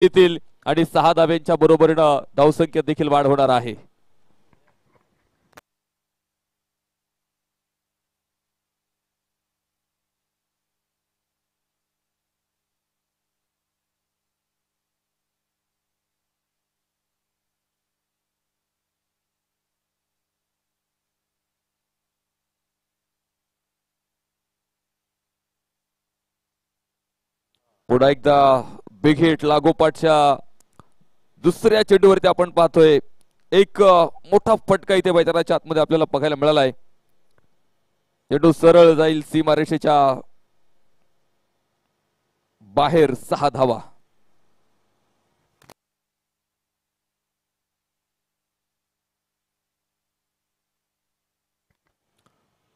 येतील आणि 6 धाब्यांच्या बरोबरीनं धावसंख्येत देखील वाढ होणार आहे. पुन्हा एकदा बिग हिट लागोपाठच्या दुसऱ्या चेंडूवरती आपण पाहतोय एक मोठा फटका इथे मैदानाच्या आतमध्ये आपल्याला बघायला मिळाला आहे. चेंडू सरळ जाईल सीमारेषेच्या बाहेर. 6 धावा.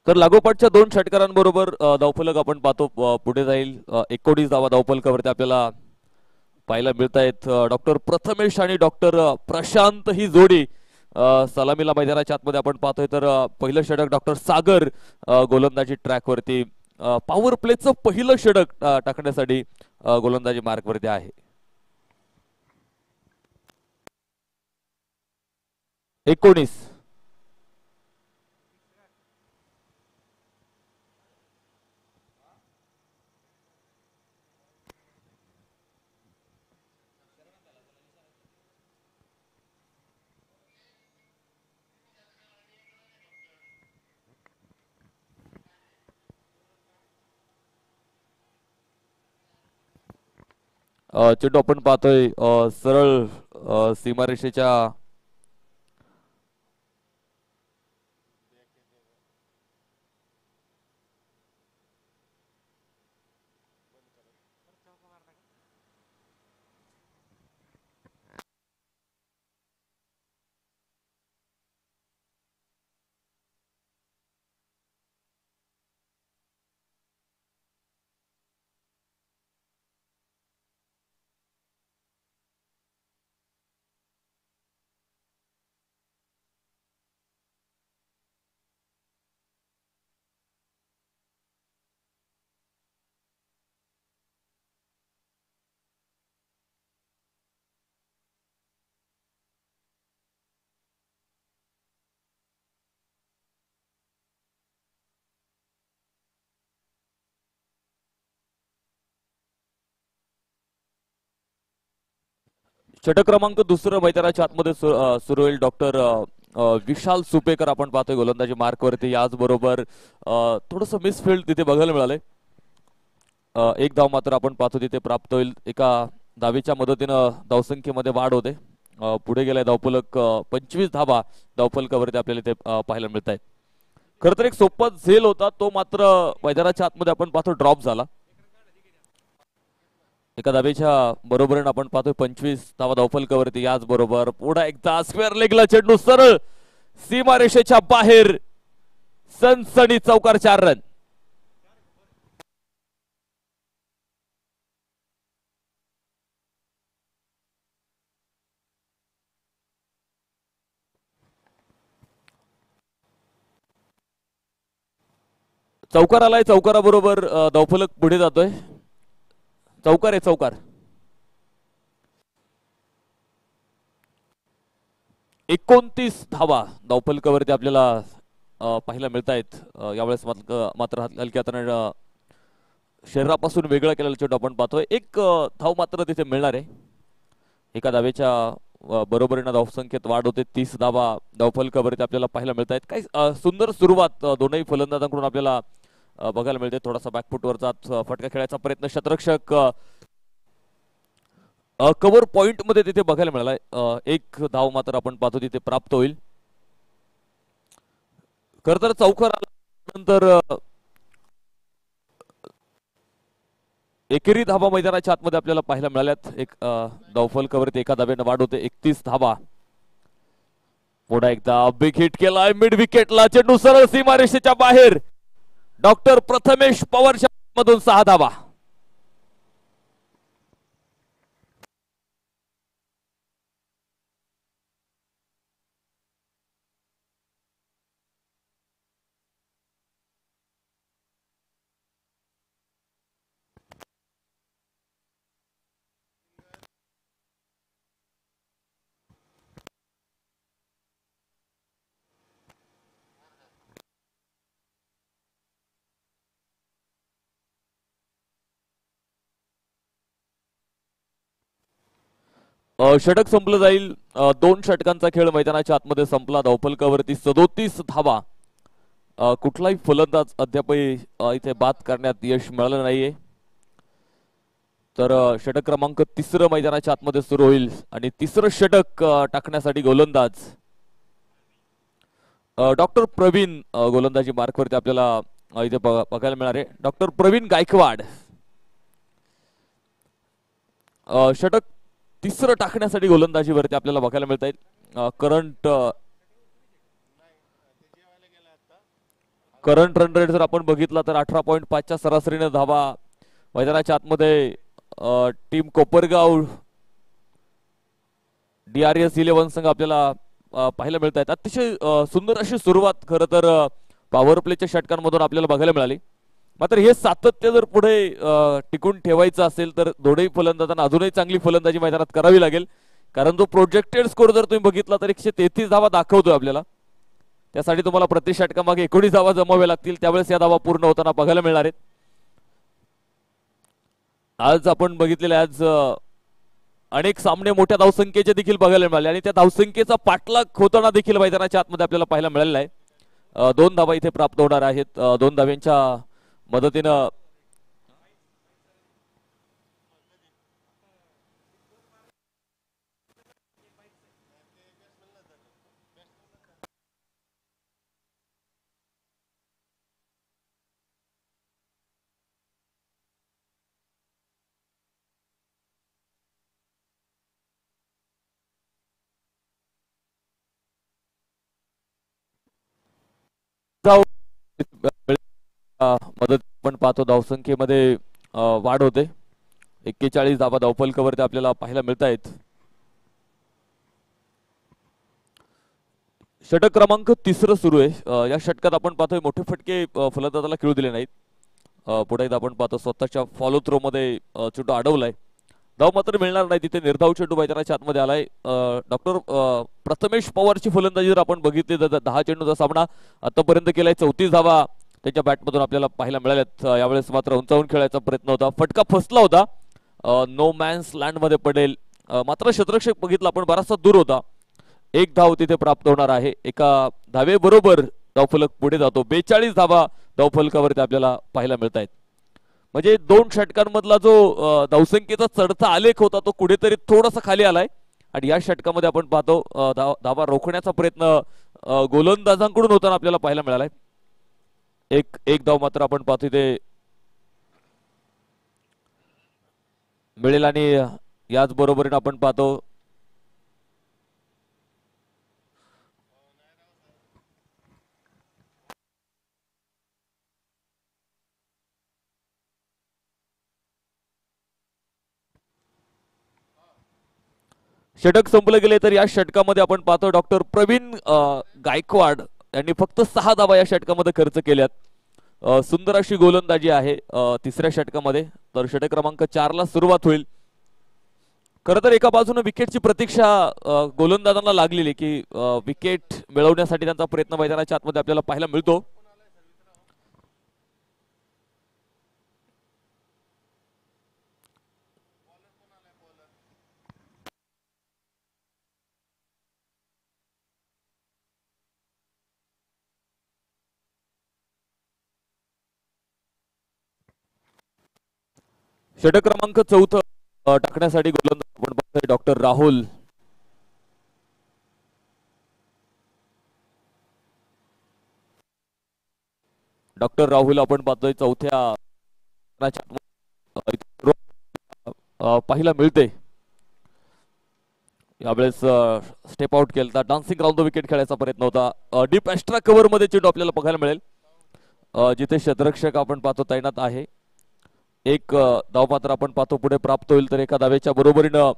तर लागोपाठच्या 2 षटकारांबरोबर धावफलक आपण पाहतो पुढे जाईल. 19 धावा धावफलकावरती आपल्याला पाहायला मिळत आहेत. डॉक्टर प्रथमेश आणि डॉक्टर प्रशांत ही जोडी सलामीला मैदानाच्या आतमध्ये आपण पाहतोय. तर पहिलं षटक डॉक्टर सागर गोलंदाजी ट्रॅकवरती पॉवर प्लेचं पहिलं षटक टाकण्यासाठी गोलंदाजी मार्कवरती आहे. 19 चेंडू आपण पाहतोय सरळ सीमारेषेच्या षटक क्रमांक दुसरं मैदानाच्या आतमध्ये सुरू होईल. डॉक्टर विशाल सुपेकर आपण पाहतोय गोलंदाजी मार्कवरती. याचबरोबर थोडस मिसफिल्ड तिथे बघायला मिळालंय. एक धाव मात्र आपण पाहतो तिथे प्राप्त होईल. एका धावेच्या मदतीनं धावसंख्येमध्ये वाढ होते. पुढे गेलाय धावफलक 25 धावा धावफलकावरती आपल्याला ते पाहायला मिळत आहेत. खर तर एक सोपा झेल होता तो मात्र मैदानाच्या आतमध्ये आपण पाहतो ड्रॉप झाला. एका धावेच्या बरोबरीने आपण पाहतोय 25 धावा धावफलकावरती. याच बरोबर पुढे एकदा स्क्वेअर लेगला चेंडू सरळ सीमारेषेच्या बाहेर. सनसनी चौकार. 4 रन. चौकार आलाय. चौकाराबरोबर धावफलक पुढे जातोय. चौकार आहे. चौकार. 29 धावा धावफलकावरती आपल्याला पाहायला मिळत आहेत. यावेळेस मात्र हलक्या हाताने शरीरापासून वेगळा केलेला चेंडू आपण पाहतोय. एक धाव मात्र तिथे मिळणार आहे. एका धावेच्या बरोबरीनं धावसंख्येत वाढ होते. 30 धावा धावफलकावरती आपल्याला पाहायला मिळत आहेत. काही सुंदर सुरुवात दोनही फलंदाजांकडून आपल्याला बघायला मिळते. थोडासा बॅकफुटवरचा फटका खेळायचा प्रयत्न क्षेत्ररक्षक कव्हर पॉइंट मध्ये तिथे बघायला मिळालाय. एक धाव मात्र आपण पाहतो तिथे प्राप्त होईल. खर तर चौकार आल्यानंतर एकेरी धावा मैदानाच्या आतमध्ये आपल्याला पाहायला मिळाल्यात. एक धावफलकावरती एका धाब्याने वाढ होते. 31 धावा. पुन्हा एकदा बिग हिट केलाय मिड विकेटला. चेंडू सरळ सीमारेषेच्या बाहेर. डॉक्टर प्रथमेश पवार मधून 6 धावा. षटक संपलं जाईल. 2 षटकांचा खेळ मैदानाच्या आतमध्ये संपला. धावफलकावरती 37 धावा. कुठलाही फलंदाज अद्यापही इथे बाद करण्यात यश मिळालं नाहीये. तर षटक क्रमांक 3 मैदानाच्या आतमध्ये सुरू होईल आणि 3रं षटक टाकण्यासाठी गोलंदाज डॉक्टर प्रवीण गोलंदाजी मार्कवरती आपल्याला इथे बघायला मिळणार आहे. डॉक्टर प्रवीण गायकवाड षटक 3रं टाकण्यासाठी गोलंदाजीवरती आपल्याला बघायला मिळत आहेत. करंट रन रेट जर आपण बघितला तर 18.5च्या सरासरीने धावा मैदानाच्या आतमध्ये टीम कोपरगाव DRS 11 संघ आपल्याला पाहायला मिळत आहेत. अतिशय सुंदर अशी सुरुवात खरं तर पॉवर प्लेच्या षटकांमधून आपल्याला बघायला मिळाली. मात्र हे सातत्य जर पुढे टिकून ठेवायचं असेल तर दोन्ही फलंदाजांना अजूनही चांगली फलंदाजी मैदानात करावी लागेल. कारण जो प्रोजेक्टेड स्कोर जर तुम्ही बघितला तर 133 धावा दाखवतोय आपल्याला. त्यासाठी तुम्हाला प्रति षटकामागे 19 धावा जमाव्या लागतील. त्यावेळेस या धावा पूर्ण होताना बघायला मिळणार आहेत. आज आपण बघितलेले आज अनेक सामने मोठ्या धावसंख्येचे देखील बघायला मिळाले आणि त्या धावसंख्येचा पाठलाग होताना देखील मैदानाच्या आतमध्ये आपल्याला पाहायला मिळालेला आहे. 2 धावा इथे प्राप्त होणार आहेत. 2 धाव्यांच्या मदतीनं मदत पण पाहतो. धावसंख्येमध्ये वाढ होते. 41 धावा धावफलकावरती आपल्याला पाहायला मिळत आहेत. षटक क्रमांक 3 सुरू आहे. या षटकात आपण पाहतोय मोठे फटके फलंदाजाला खेळू दिले नाहीत. पुढे आपण पाहतो स्वतःच्या फॉलो थ्रो मध्ये चेंडू अडवलाय. धाव मात्र मिळणार नाही. तिथे निर्धाव चेंडू मैदानाच्या आतमध्ये आलाय. डॉक्टर प्रथमेश पवारची फलंदाजी जर आपण बघितली तर 10 चेंडूचा सामना आतापर्यंत केलाय. 34 धावा त्याच्या बॅटमधून आपल्याला पाहायला मिळाल्यात. यावेळेस मात्र उंचावून खेळायचा प्रयत्न होता. फटका फसला होता. नो मॅन्स लँड मध्ये पडेल. मात्र क्षेत्ररक्षक बघितला आपण बराचसा दूर होता. 1 धाव तिथे प्राप्त होणार आहे. एका धावेबरोबर धावफलक पुढे जातो. 42 धावा धावफलकावरती आपल्याला पाहायला मिळत आहेत. म्हणजे 2 षटकांमधला जो धावसंख्येचा चढता आलेख होता तो कुठेतरी थोडासा खाली आलाय आणि या षटकामध्ये आपण पाहतो धावा रोखण्याचा प्रयत्न गोलंदाजांकडून होताना आपल्याला पाहायला मिळालाय. एक धाव मात्र आपण पाहतो इथे मिळेल आणि याच बरोबरीने आपण पाहतो षटक संपले गेले. तर या षटकामध्ये आपण पाहतो डॉक्टर प्रवीण गायकवाड यांनी फक्त 6 धावा या षटकामध्ये खर्च केल्यात. सुंदर अशी गोलंदाजी आहे 3ऱ्या षटकामध्ये. तर षटक क्रमांक 4 ला सुरुवात होईल. खरं तर एका बाजूने विकेटची प्रतीक्षा गोलंदाजांना लागलेली की विकेट मिळवण्यासाठी त्यांचा प्रयत्न मैदानाच्या आतमध्ये आपल्याला पाहायला मिळतो. षटक क्रमांक 4 टाकण्यासाठी गोलंदाज आपण पाहतोय डॉक्टर राहुल. डॉक्टर राहुल आपण पाहतोय 4थ्या पाहायला मिळते. यावेळेस स्टेप आउट केला. डान्सिंग राऊंड द विकेट खेळायचा प्रयत्न होता. डीप एक्स्ट्रा कव्हर मध्ये चेंडू आपल्याला बघायला मिळेल. जिथे क्षेत्ररक्षक आपण पाहतो तैनात आहे. 1 धाव मात्र आपण पाहतो पुढे प्राप्त होईल. तर एका धावेच्या बरोबरीनं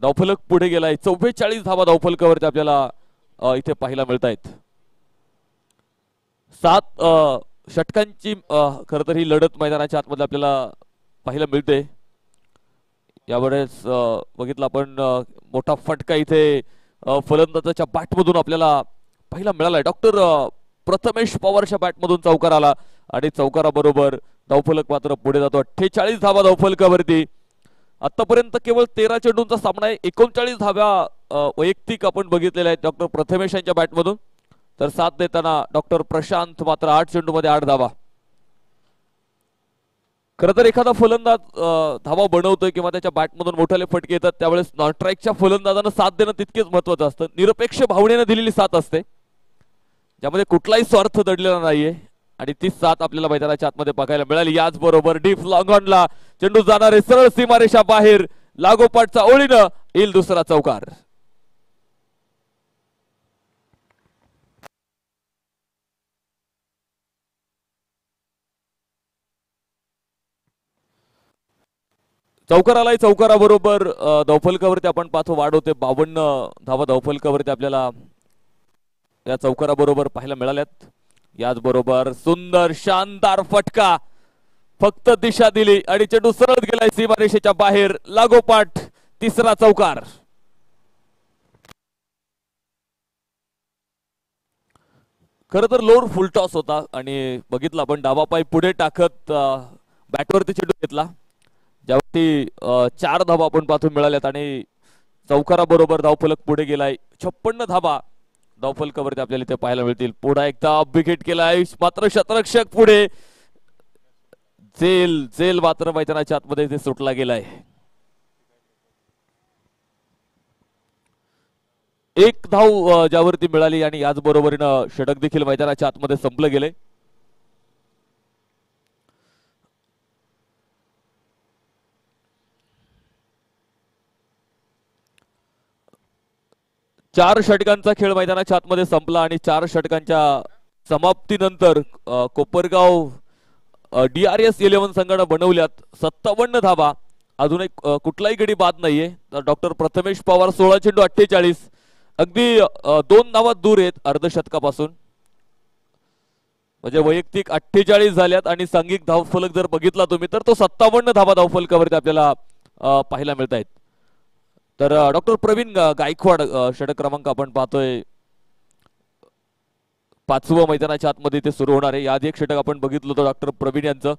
धावफलक पुढे गेलाय. 44 धावा धावफलकावरती आपल्याला इथे पाहायला मिळत आहेत. 7 षटकांची खरं तर ही लढत मैदानाच्या आतमध्ये आपल्याला पाहायला मिळते. यावेळेस बघितलं आपण मोठा फटका इथे फलंदाजाच्या बॅटमधून आपल्याला पाहायला मिळालाय. डॉक्टर प्रथमेश पवारच्या बॅटमधून चौकार आला आणि चौकाराबरोबर धावफलक मात्र पुढे जातो. 48 धावा धावफलकावरती आतापर्यंत केवळ 13 चेंडूंचा सामना आहे. 39 धाव्या वैयक्तिक आपण बघितलेल्या आहेत डॉक्टर प्रथमेश यांच्या बॅटमधून. तर साथ देताना डॉक्टर प्रशांत मात्र 8 चेंडूमध्ये 8 धावा. खरं तर एखादा फलंदाज धावा बनवतोय किंवा त्याच्या बॅटमधून मोठ्याले फटके येतात त्यावेळेस नॉन स्ट्राईकच्या फलंदाजानं साथ देणं तितकेच महत्वाचं असतं. निरपेक्ष भावनेने दिलेली साथ असते ज्यामध्ये कुठलाही स्वार्थ दडलेला नाहीये आणि ती साथ आपल्याला मैदानाच्या आतमध्ये बघायला मिळाली. याच बरोबर डीप लॉंग ऑनला चेंडू जाणारे सरळ सीमारेषा बाहेर, लागोपाठचा ओळीनं येईल दुसरा चौकार. चौकार आलाय. चौकाराबरोबर धावफलकावरती आपण पाहतो वाढ होते. 52 धावा धावफलकावरती आपल्याला या चौकाराबरोबर पाहायला मिळाल्यात. याचबरोबर सुंदर शानदार फटका, फक्त दिशा दिली आणि चेंडू सरळ गेलाय सीमारेषेच्या बाहेर, लागोपाठ तिसरा चौकार. खर तर लोअर फुल टॉस होता आणि बघितलं आपण डावा पाय पुढे टाकत बॅटवरती चेंडू घेतला ज्यावरती 4 धावा आपण पाहतो मिळाल्यात आणि चौकाराबरोबर धावफलक पुढे गेलाय. 56 धावा धावफलकावरती आपल्याला इथे पाहायला मिळतील. पुढे एकदा विकेट केलाय मात्र शतरक्षक पुढे, जेल मात्र मैदानाच्या आतमध्ये इथे सुटला गेलाय. एक धाव ज्यावरती मिळाली आणि याच बरोबरीनं षटक देखील मैदानाच्या आतमध्ये संपलं गेले. चार षटकांचा खेळ मैदानाच्या आतमध्ये संपला आणि 4 षटकांच्या समाप्तीनंतर कोपरगाव DRS 11 संघानं बनवल्यात 57 धावा. अजून एक कुठलाही गडी बाद नाहीये. डॉक्टर प्रथमेश पवार 16 चेंडू 48, अगदी 2 धावा दूर आहेत अर्धशतकापासून. म्हणजे वैयक्तिक 48 झाल्यात आणि सांघिक धावफलक जर बघितला तुम्ही तर तो 57 धावा धावफलकावरती आपल्याला पाहायला मिळत आहेत. तर डॉक्टर प्रवीण गायकवाड षटक क्रमांक आपण पाहतोय 5वं मैदानाच्या आतमध्ये ते सुरू होणार आहे. याआधी एक षटक आपण बघितलं होतं डॉक्टर प्रवीण यांचं.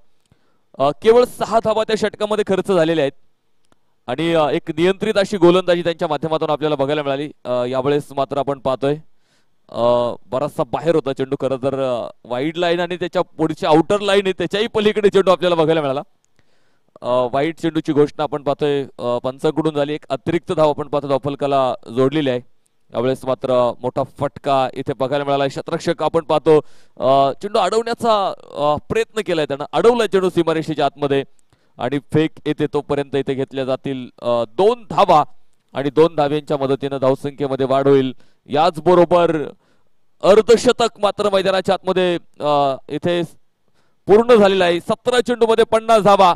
केवळ 6 धावा त्या षटकामध्ये खर्च झालेल्या आहेत आणि एक नियंत्रित अशी गोलंदाजी त्यांच्या माध्यमातून आपल्याला बघायला मिळाली. यावेळेस मात्र आपण पाहतोय बराचसा बाहेर होता चेंडू. खरं तर वाईड लाईन आणि त्याच्या पुढच्या आउटर लाईन आहे त्याच्याही पलीकडे चेंडू आपल्याला बघायला मिळाला. वाईट चेंडूची घोषणा आपण पाहतोय पंचांकडून झाली. एक अतिरिक्त धाव आपण पाहतो धावफलकाला जोडलेली आहे. यावेळेस मात्र मोठा फटका इथे बघायला मिळाला. शतरक्षक आपण पाहतो चेंडू अडवण्याचा प्रयत्न केलाय त्यानं, अडवलाय चेंडू सीमारेषेच्या आतमध्ये आणि फेक येते तोपर्यंत इथे घेतल्या जातील 2 धावा आणि 2 धाव्यांच्या मदतीने धावसंख्येमध्ये वाढ होईल. याच बरोबर अर्धशतक मात्र मैदानाच्या आतमध्ये इथे पूर्ण झालेला आहे. 17 चेंडू मध्ये 50 धावा.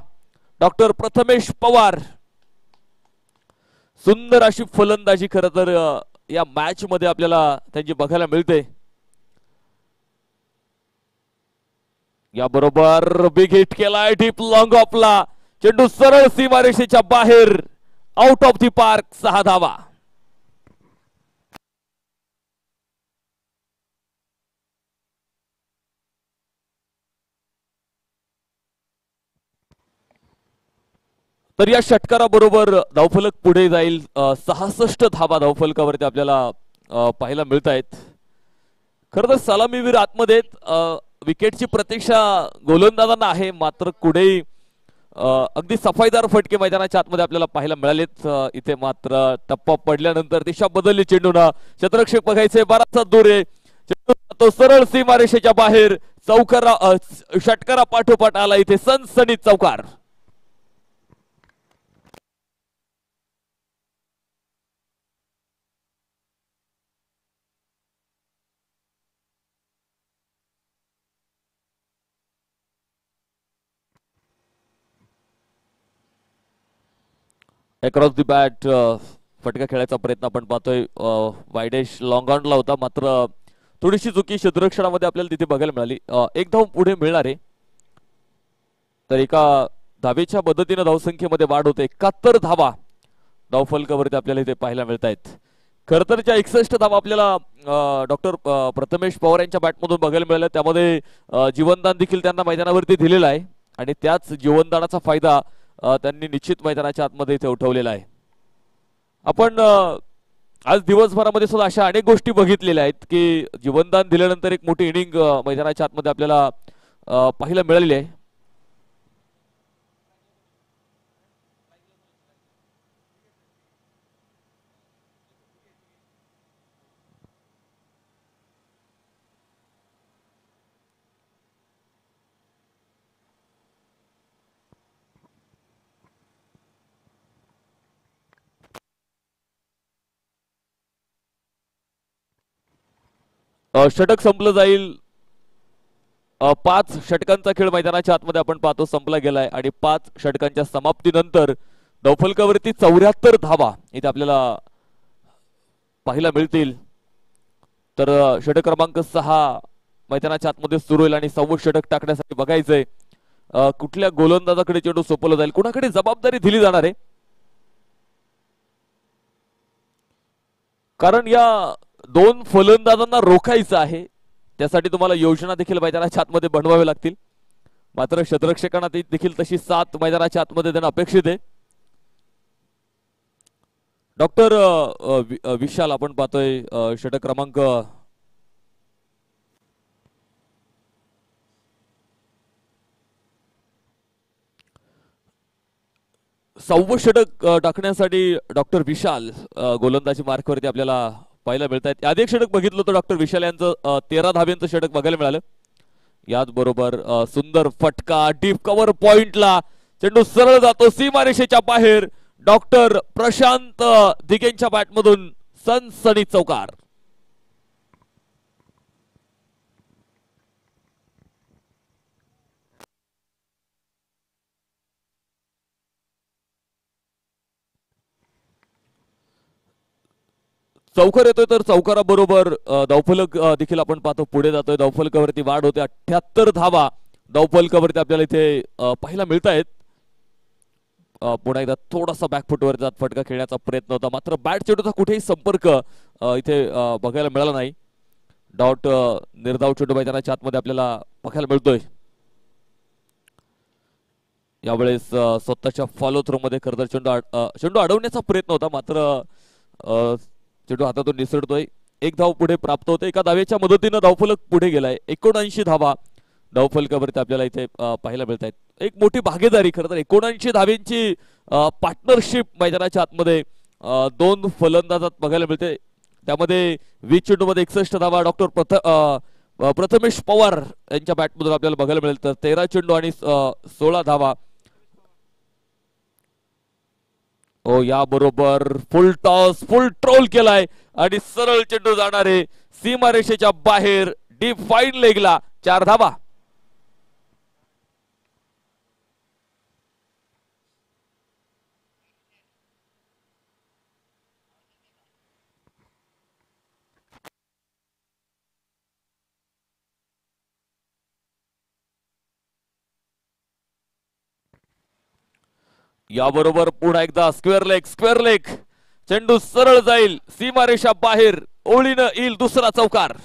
डॉक्टर प्रथमेश पवार सुंदर अशी फलंदाजी खरं तर या मॅच मध्ये आपल्याला त्यांची बघायला मिळते. याबरोबर बिग हिट केलाय डीप लॉंग ऑफला, चेंडू सरळ सीमारेषेच्या बाहेर, आउट ऑफ दी पार्क, 6 धावा. तर या षटकाराबरोबर धावफलक पुढे जाईल. 66 धावा धावफलकावरती आपल्याला पाहायला मिळत आहेत. खरं तर सलामीवीर आतमध्ये विकेटची प्रतीक्षा गोलंदाजांना आहे मात्र कुठेही अगदी सफाईदार फटके मैदानाच्या आतमध्ये आपल्याला पाहायला मिळालेत. इथे मात्र टप्पा पडल्यानंतर दिशा बदलली चेंडूना. शतरक्षक बघायचे बराचसा दूर आहे. तो सरळ सीमारेषेच्या बाहेर, चौकारा षटकारा पाठोपाठ आला इथे सनसनीत चौकार. अक्रॉस दी बॅट फटका खेळायचा प्रयत्न आपण पाहतोय. वायडेश लॉंग ऑनला होता मात्र थोडीशी चुकी क्षेत्ररक्षणामध्ये आपल्याला तिथे बघायला मिळाली. एक धाव पुढे मिळणार आहे. तर एका धावेच्या मदतीने धावसंख्येमध्ये वाढ होते. 71 धावा धावफलकावरती आपल्याला इथे पाहायला मिळत आहेत. खर तर ज्या 61 धावा आपल्याला डॉक्टर प्रथमेश पवार यांच्या बॅटमधून बघायला मिळाल्या त्यामध्ये जीवनदान देखील त्यांना मैदानावरती दिलेला आहे आणि त्याच जीवनदानाचा फायदा त्यांनी निश्चित मैदानाच्या आतमध्ये इथे उठवलेला आहे. आपण आज दिवसभरामध्ये सुद्धा अशा अनेक गोष्टी बघितलेल्या आहेत की जीवनदान दिल्यानंतर एक मोठी इनिंग मैदानाच्या आतमध्ये आपल्याला पाहायला मिळालेली आहे. षटक संपलं जाईल. 5 षटकांचा खेळ मैदानाच्या आतमध्ये आपण पाहतो संपला गेलाय आणि 5 षटकांच्या समाप्तीनंतर धावफलकावरती 74 धावा इथे आपल्याला पाहायला मिळतील. तर षटक क्रमांक 6 मैदानाच्या आतमध्ये सुरू होईल आणि 6वं षटक टाकण्यासाठी बघायचंय कुठल्या गोलंदाजाकडे चेंडू सोपवला जाईल, कुणाकडे जबाबदारी दिली जाणार आहे. कारण या 2 फलंदाजांना रोखायचं आहे, त्यासाठी तुम्हाला योजना देखील मैदानाच्या आतमध्ये बनवावे लागतील. मात्र क्षेत्ररक्षकांना देखील तशी 7 मैदानाच्या आतमध्ये देणं अपेक्षित आहे. डॉक्टर विशाल आपण पाहतोय षटक क्रमांक 6वं षटक टाकण्यासाठी डॉक्टर विशाल गोलंदाजी मार्कवरती आपल्याला पाहायला मिळत आहेत. आधी एक षटक बघितलं होतं डॉक्टर विशाल यांचं 13 धाब्यांचं षटक बघायला मिळालं. याचबरोबर सुंदर फटका डीप कव्हर पॉइंटला चेंडू सरळ जातो सीमारेषेच्या बाहेर. डॉक्टर प्रशांत दिगेंच्या बॅटमधून सनसनी चौकार. चौकार येतोय तर चौकाराबरोबर धावफलक देखील आपण पाहतो पुढे जातोय. धावफलकावरती वाढ होते 78 धावा धावफलकावरती आपल्याला इथे पाहायला मिळत आहेत. पुन्हा एकदा थोडासा बॅकफुटवर जात फटका खेळण्याचा प्रयत्न होता, मात्र बॅट चेंडूचा कुठेही संपर्क इथे बघायला मिळाला नाही. डॉट निर्धाव चेंडू मैदानाच्या आतमध्ये आपल्याला बघायला मिळतोय. यावेळेस स्वतःच्या फॉलो थ्रो मध्ये खरं तर चेंडू अडवण्याचा प्रयत्न होता, मात्र चेंडू हातातून निसरतोय. 1 धाव पुढे प्राप्त होते. एका धावेच्या मदतीनं धावफलक पुढे गेलाय. 79 धावा धावफलकावरती आपल्याला इथे पाहायला मिळत आहेत. एक मोठी भागीदारी खरं तर 79 धाव्यांची पार्टनरशिप मैदानाच्या आतमध्ये 2 फलंदाजात बघायला मिळते. त्यामध्ये 20 चेंडूमध्ये 61 धावा डॉक्टर प्रथमेश पवार यांच्या बॅटमधून आपल्याला बघायला मिळेल. तर 13 चेंडू आणि 16 धावा. हो, याबरोबर फुल टॉस फुल ट्रोल केलाय आणि सरळ चेंडू जाणारे सीमारेषेच्या बाहेर डीप फाईन लेगला 4 धावा. याबरोबर पुन्हा एकदा स्क्वेअर लेग चेंडू सरळ जाईल सीमारेषा बाहेर. ओळीनं येईल दुसरा चौकार.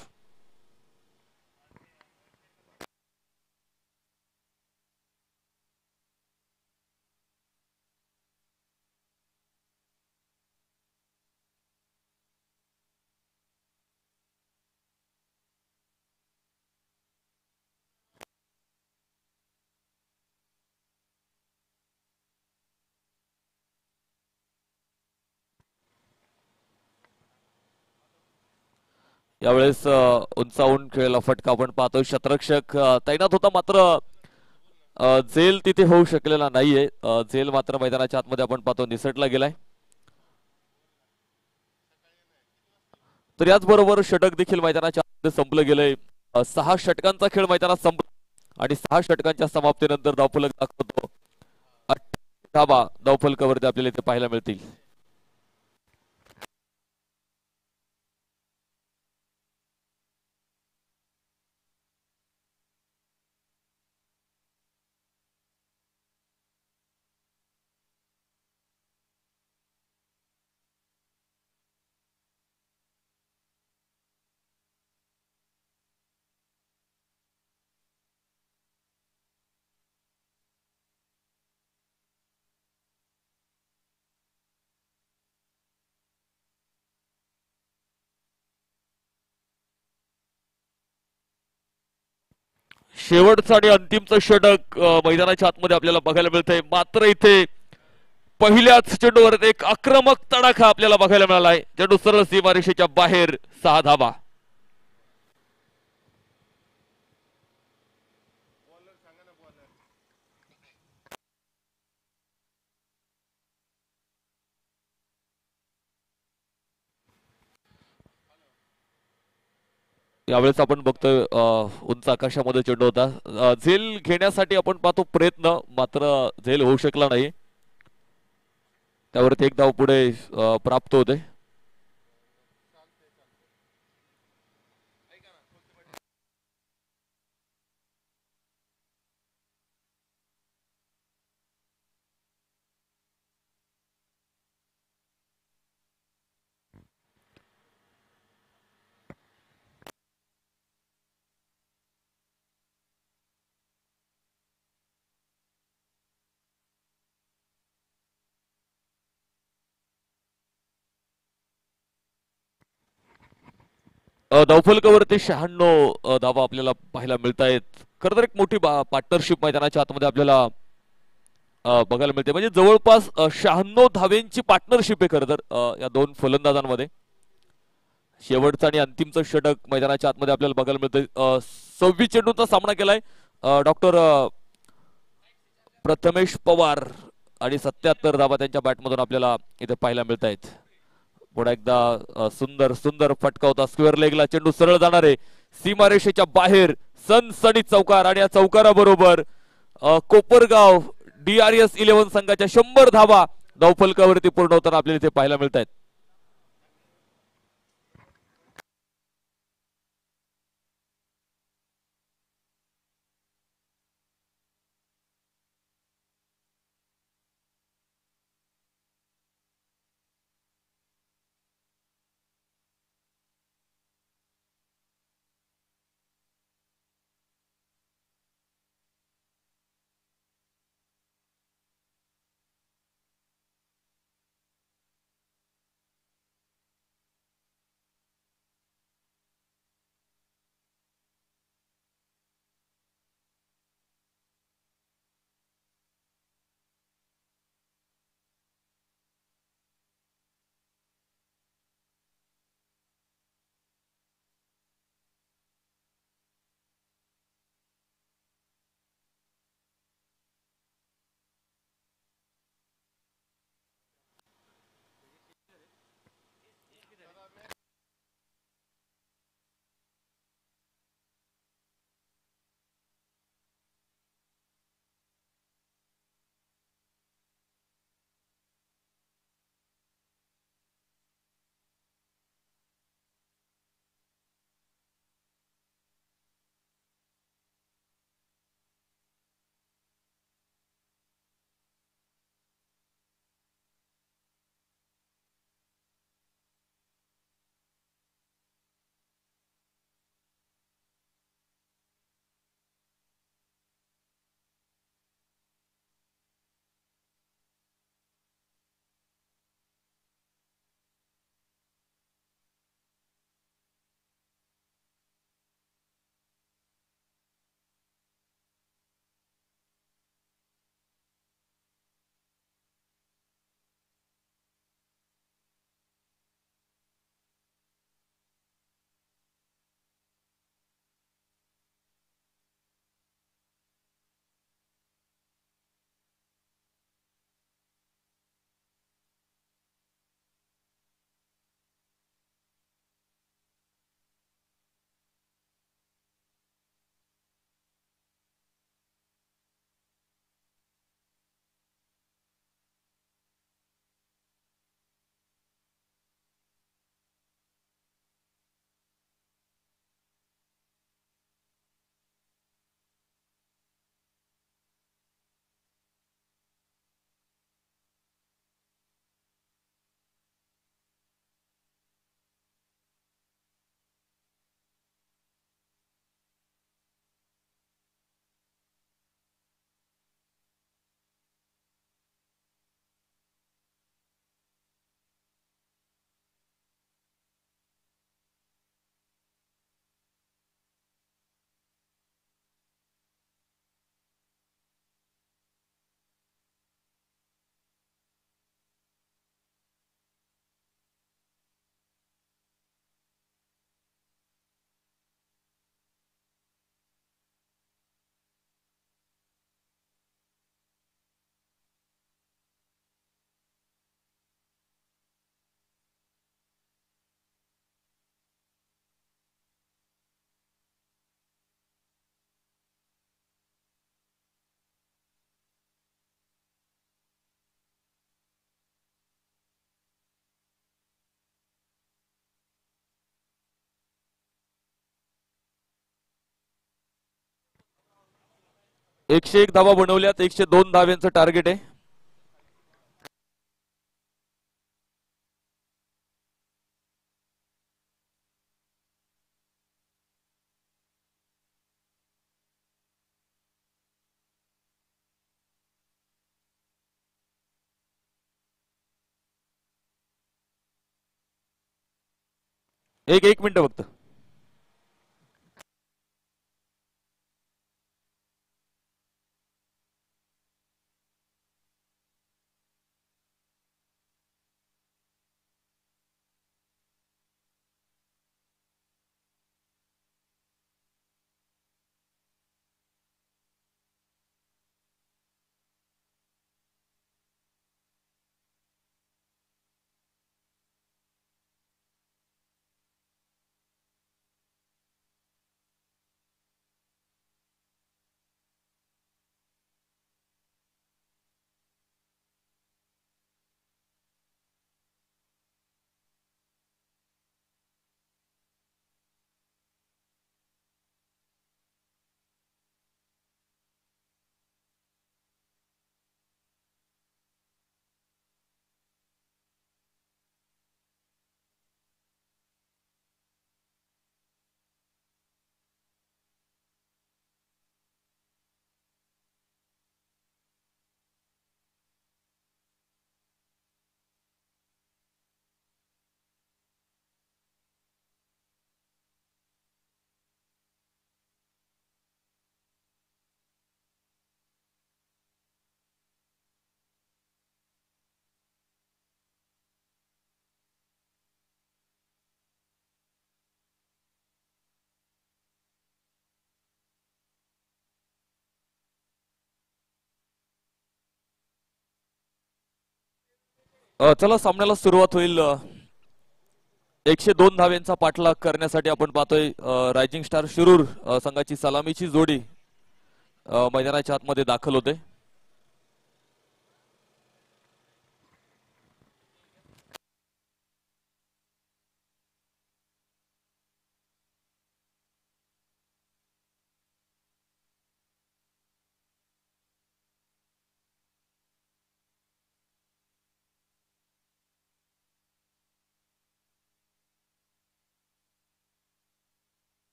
यावेळेस उंचावून खेळला फटका आपण पाहतोय. क्षेत्ररक्षक तैनात होता, मात्र झेल तिथे होऊ शकलेला नाहीये. झेल मात्र मैदानाच्या आतमध्ये आपण पाहतो निसटला गेलाय. तर याचबरोबर षटक देखील मैदानाच्या आतमध्ये संपलं गेलंय. 6 षटकांचा खेळ मैदानात संपला आणि 6 षटकांच्या समाप्तीनंतर धावफलक दाखवतो 28 धावा धावफलकावरती आपल्याला इथे पाहायला मिळतील. शेवटचं आणि अंतिमचं षटक मैदानाच्या आतमध्ये आपल्याला बघायला मिळतंय. मात्र इथे पहिल्याच चेंडूवर एक आक्रमक तडाखा आपल्याला बघायला मिळालाय. चेंडू सरळ सीमारेषेच्या बाहेर, 6 धावा. यावेळेस आपण बघतोय उंच आकाशामध्ये चेंडू होता. झेल घेण्यासाठी आपण पाहतो प्रयत्न, मात्र झेल होऊ शकला नाही. त्यावरती एक धाव पुढे प्राप्त होते. धावफलकावरती 96 धावा आपल्याला पाहायला मिळत आहेत. खरं तर एक मोठी पार्टनरशिप मैदानाच्या आतमध्ये आपल्याला बघायला मिळते. म्हणजे जवळपास 96 धावेंची पार्टनरशिप आहे खरं तर या दोन फलंदाजांमध्ये. शेवटचं आणि अंतिमचं षटक मैदानाच्या आतमध्ये आपल्याला बघायला मिळतंय. 26 चेंडूंचा सामना केलाय डॉक्टर प्रथमेश पवार आणि 77 धावा त्यांच्या बॅटमधून आपल्याला इथे पाहायला मिळत आहेत. पुन्हा एकदा सुंदर सुंदर फटका होता. स्क्वेअर लेगला चेंडू सरळ जाणार आहे सीमारेषेच्या बाहेर. सनसनी चौकार आणि या चौकाराबरोबर कोपरगाव DRS 11 संघाच्या 100 धावा धावफलकावरती पूर्ण होताना आपल्याला इथे पाहायला मिळत आहेत. 101 धावा बनवल्यात, 102 धाव्यांचं टार्गेट आहे. एक मिनिट फक्त. चला सामन्याला सुरुवात होईल. 102 धाव्यांचा पाठलाग करण्यासाठी आपण पाहतोय रायझिंग स्टार शिरूर संघाची सलामीची जोडी मैदानाच्या आतमध्ये दाखल होते.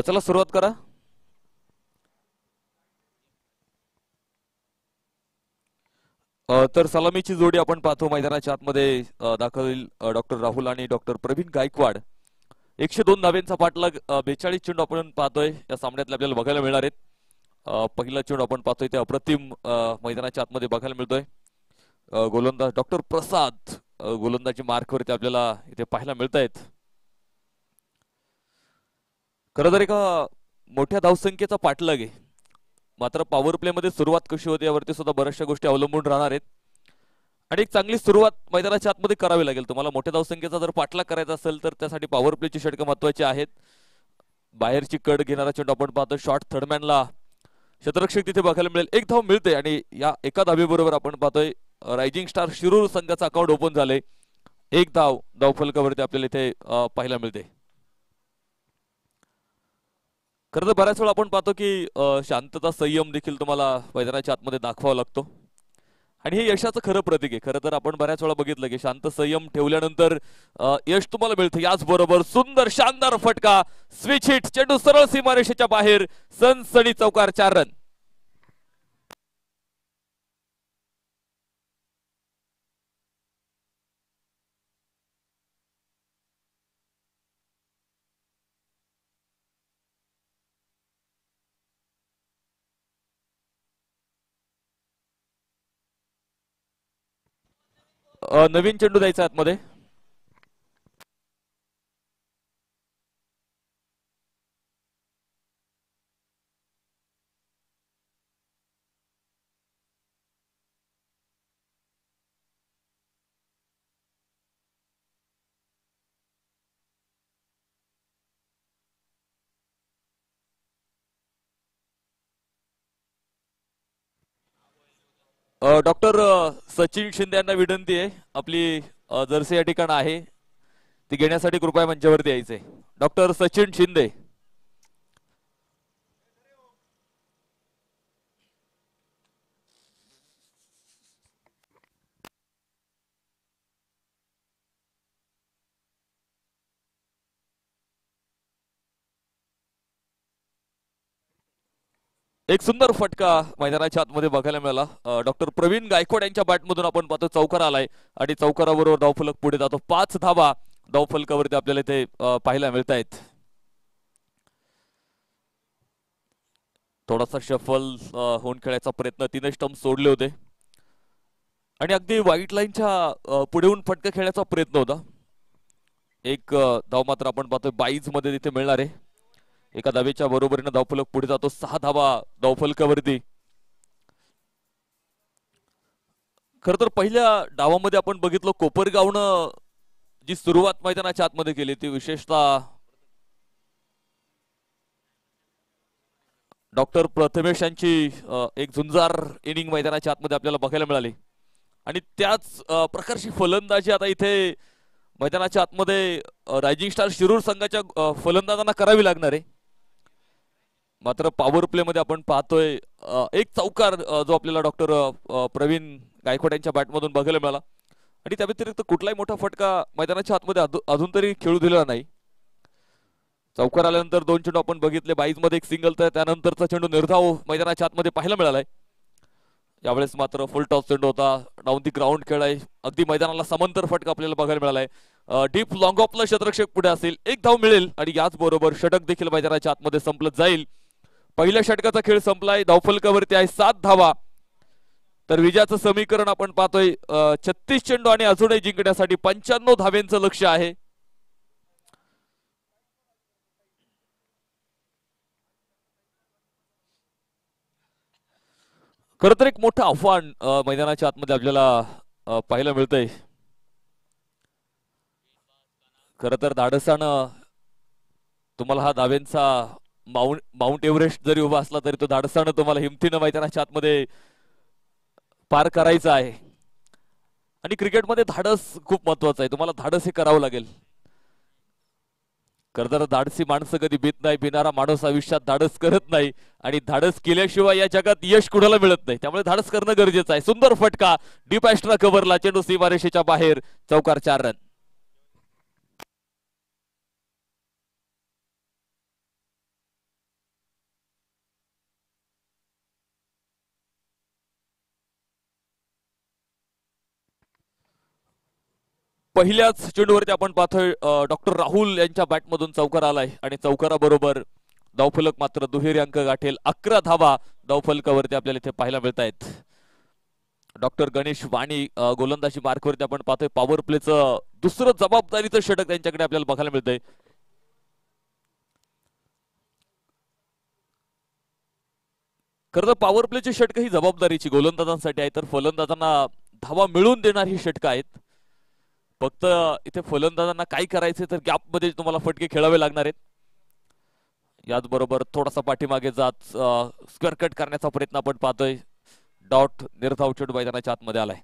चला सुरुवात करा. तर सलामीची जोडी आपण पाहतो मैदानाच्या आतमध्ये दाखल डॉक्टर राहुल आणि डॉक्टर प्रवीण गायकवाड. 102 धाव्यांचा पाठलाग, 42 चेंडू आपण पाहतोय या सामन्यातले आपल्याला बघायला मिळणार आहेत. पहिला चेंडू आपण पाहतोय ते अप्रतिम मैदानाच्या आतमध्ये बघायला मिळतोय. गोलंदाज डॉक्टर प्रसाद गोलंदाजी मार्कवरती आपल्याला इथे पाहायला मिळत आहेत. खरं तर एका मोठ्या धावसंख्येचा पाठलाग आहे, मात्र पॉवर प्ले मध्ये सुरुवात कशी होते यावरती सुद्धा बऱ्याचशा गोष्टी अवलंबून राहणार आहेत. आणि एक चांगली सुरुवात मैदानाच्या आतमध्ये करावी लागेल तुम्हाला. मोठ्या धावसंख्येचा जर पाठलाग करायचा असेल तर त्यासाठी पॉवर प्लेची षटकं महत्वाची आहेत. बाहेरची कड घेणारा चेंडू आपण पाहतो, शॉर्ट थर्डमॅनला क्षेत्ररक्षक तिथे बघायला मिळेल. एक धाव मिळते आणि या एका धावेबरोबर आपण पाहतोय रायझिंग स्टार शिरूर संघाचा अकाउंट ओपन झाले. एक धाव धावफलकावरती आपल्याला इथे पाहायला मिळते. खरं तर बऱ्याच वेळा आपण पाहतो की शांतता संयम देखील तुम्हाला मैदानाच्या आतमध्ये दाखवावा लागतो आणि हे यशाचं खरं प्रतीक आहे. खरं तर आपण बऱ्याच वेळा बघितलं की शांत संयम ठेवल्यानंतर यश तुम्हाला मिळतं. याचबरोबर सुंदर शानदार फटका, स्विच हिट, चेंडू सरळ सीमारेषेच्या बाहेर, सनसनी चौकार, 4 रन. नवीन चेंडू द्यायचा आतमध्ये. डॉक्टर सचिन शिंदे यांना विनंती आहे, आपली जर्सी या ठिकाणी आहे ती घेण्यासाठी कृपया मंचावरती यायचे. डॉक्टर सचिन शिंदे. एक सुंदर फटका मैदानाच्या आतमध्ये बघायला मिळाला. डॉक्टर प्रवीण गायकवाड यांच्या बॅटमधून आपण पाहतो चौकार आलाय आणि चौकाराबरोबर धावफलक पुढे जातो. 5 धावा धावफलकावरती आपल्याला इथे पाहायला मिळत आहेत. थोडासा शफल होऊन खेळायचा प्रयत्न, 3 स्टंप सोडले होते आणि अगदी व्हाईट लाईनच्या पुढे येऊन फटका खेळण्याचा प्रयत्न होता. एक धाव मात्र आपण पाहतोय 22 मध्ये तिथे मिळणार आहे. एका धावेच्या बरोबरीने धावफलक पुढे जातो. 6 धावा धावफलकावरती. खर तर पहिल्या डावामध्ये आपण बघितलं कोपरगावनं जी सुरुवात मैदानाच्या आतमध्ये केली ती विशेषतः डॉक्टर प्रथमेश यांची एक झुंजार इनिंग मैदानाच्या आतमध्ये आपल्याला बघायला मिळाली आणि त्याच प्रकारची फलंदाजी आता इथे मैदानाच्या आतमध्ये रायझिंग स्टार शिरूर संघाच्या फलंदाजांना करावी लागणार आहे. मात्र पॉवर प्ले मध्ये आपण पाहतोय एक चौकार जो आपल्याला डॉक्टर प्रवीण गायकवाड यांच्या बॅटमधून बघायला मिळाला आणि त्या व्यतिरिक्त कुठलाही मोठा फटका मैदानाच्या आतमध्ये अजून तरी खेळू दिलेला नाही. चौकार आल्यानंतर 2 चेंडू आपण बघितले. 22 मध्ये एक सिंगल, तर त्यानंतरचा चेंडू निर्धाव मैदानाच्या आतमध्ये पाहायला मिळालाय. यावेळेस मात्र फुल टॉस चेंडू होता, डाऊन दी ग्राउंड खेळ आहे. अगदी मैदानाला समांतर फटका आपल्याला बघायला मिळालाय. डीप लॉंग ऑफला क्षेत्ररक्षक पुढे असेल, एक धाव मिळेल आणि याच बरोबर षटक देखील मैदानाच्या आतमध्ये संपलं जाईल. पहिल्या षटकाचा खेळ संपलाय. धावफलकावरती आहे 7 धावा. तर विजयाचं समीकरण आपण पाहतोय 36 चेंडू आणि अजूनही जिंकण्यासाठी 95 धाव्यांचं लक्ष आहे. खर तर एक मोठं आव्हान मैदानाच्या आतमध्ये आपल्याला पाहायला मिळतंय. खर तर धाडसानं तुम्हाला हा धाव्यांचा माउंट एव्हरेस्ट जरी उभा असला तरी तो धाडसानं तुम्हाला हिमतीनं मैदानाच्या आतमध्ये पार करायचा आहे. आणि क्रिकेटमध्ये धाडस खूप महत्वाचं आहे. तुम्हाला धाडस हे करावं लागेल. खरं धाडसी माणसं कधी भीत नाही. भिणारा माणूस आयुष्यात धाडस करत नाही आणि धाडस केल्याशिवाय या जगात यश कुणाला मिळत नाही. त्यामुळे धाडस करणं गरजेचं आहे. सुंदर फटका डीप एक्स्ट्रा कव्हरला, चेंडू सीमारेषेच्या बाहेर, चौकार 4 रन. पहिल्याच चेंडूवरती आपण पाहतोय डॉक्टर राहुल यांच्या बॅटमधून चौकार आलाय आणि चौकाराबरोबर धावफलक मात्र दुहेरी अंक गाठेल. 11 धावा धावफलकावरती आपल्याला इथे पाहायला मिळत आहेत. डॉक्टर गणेश वाणी गोलंदाजी मार्कवरती आपण पाहतोय. पॉवर प्लेचं दुसरं जबाबदारीचं षटक त्यांच्याकडे आपल्याला बघायला मिळतंय. खरं तर पॉवर प्लेची षटक ही जबाबदारीची गोलंदाजांसाठी आहे, तर फलंदाजांना धावा मिळवून देणारी ही षटकं आहेत. फक्त इथे फलंदाजांना काय करायचे तर गॅप मध्ये तुम्हाला फटके खेळावे लागणार आहेत. याचबरोबर थोडासा पाठीमागे जात स्क्वेअर कट करण्याचा प्रयत्न आपण पाहतोय. डॉट निर्धाव चेंडू मैदानाच्या आतमध्ये आलाय.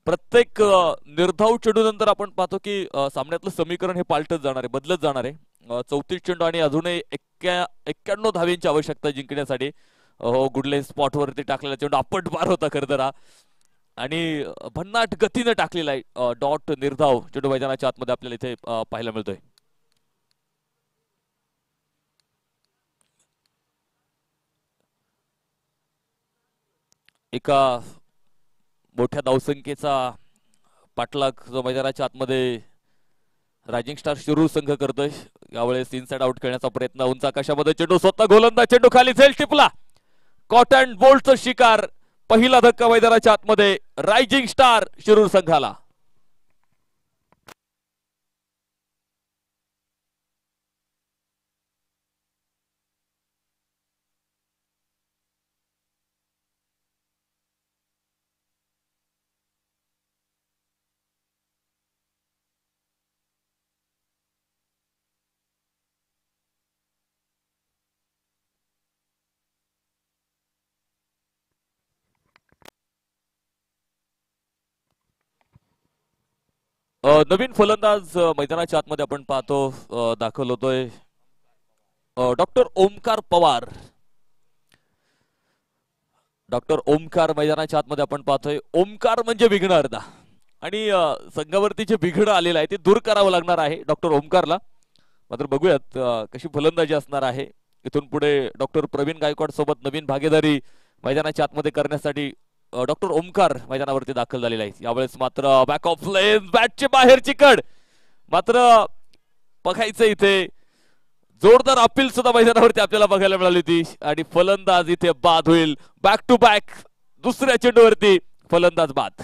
प्रत्येक निर्धाव चेंडू नंतर आपण पाहतो की सामन्यातलं समीकरण हे पालटत जाणार आहे, बदलत जाणार आहे. 34 चेंडू आणि अजूनही 91 धाव्यांची आवश्यकता जिंकण्यासाठी. हो, गुडलेन स्पॉटवरती टाकलेला चेंडू आपट बार होता खरं तर आणि भन्नाट गतीने टाकलेला आहे. डॉट निर्धाव चेंडू मैदानाच्या आतमध्ये आपल्याला इथे पाहायला मिळतोय. एका मोठ्या धावसंख्येचा पाठलाग जो मैदानाच्या आतमध्ये रायझिंग स्टार शिरूर संघ करतोय. यावेळेस इनसाइड आउट खेळण्याचा प्रयत्न, उंच आकाशामध्ये चेंडू, स्वतः गोलंदाज, चेंडू खाली झेल टिपला. कॉटन बोल्टचा शिकार. पहिला धक्का मैदानाच्या आतमध्ये रायझिंग स्टार शिरूर संघाला. नवीन फलंदाज मैदानाच्या आतमध्ये आपण पाहतो दाखल होतोय डॉक्टर ओमकार पवार. डॉक्टर ओमकार मैदानाच्या आतमध्ये आपण पाहतोय. ओमकार म्हणजे विघ्नहर्ता आणि संघावरती जे विघ्न आलेलं आहे ते दूर करावं लागणार आहे डॉक्टर ओमकारला. मात्र बघूयात कशी फलंदाजी असणार आहे. इथून पुढे डॉक्टर प्रवीण गायकवाड सोबत नवीन भागीदारी मैदानाच्या आतमध्ये करण्यासाठी डॉक्टर ओमकार मैदानावरती दाखल झालेला आहे. यावेळेस मात्र बॅक ऑफ लेन बॅटच्या बाहेरची कड. मात्र बघायचं इथे जोरदार अपील सुद्धा मैदानावरती आपल्याला बघायला मिळाली होती आणि फलंदाज इथे बाद होईल. बॅक टू बॅक दुसऱ्या चेंडूवरती फलंदाज बाद.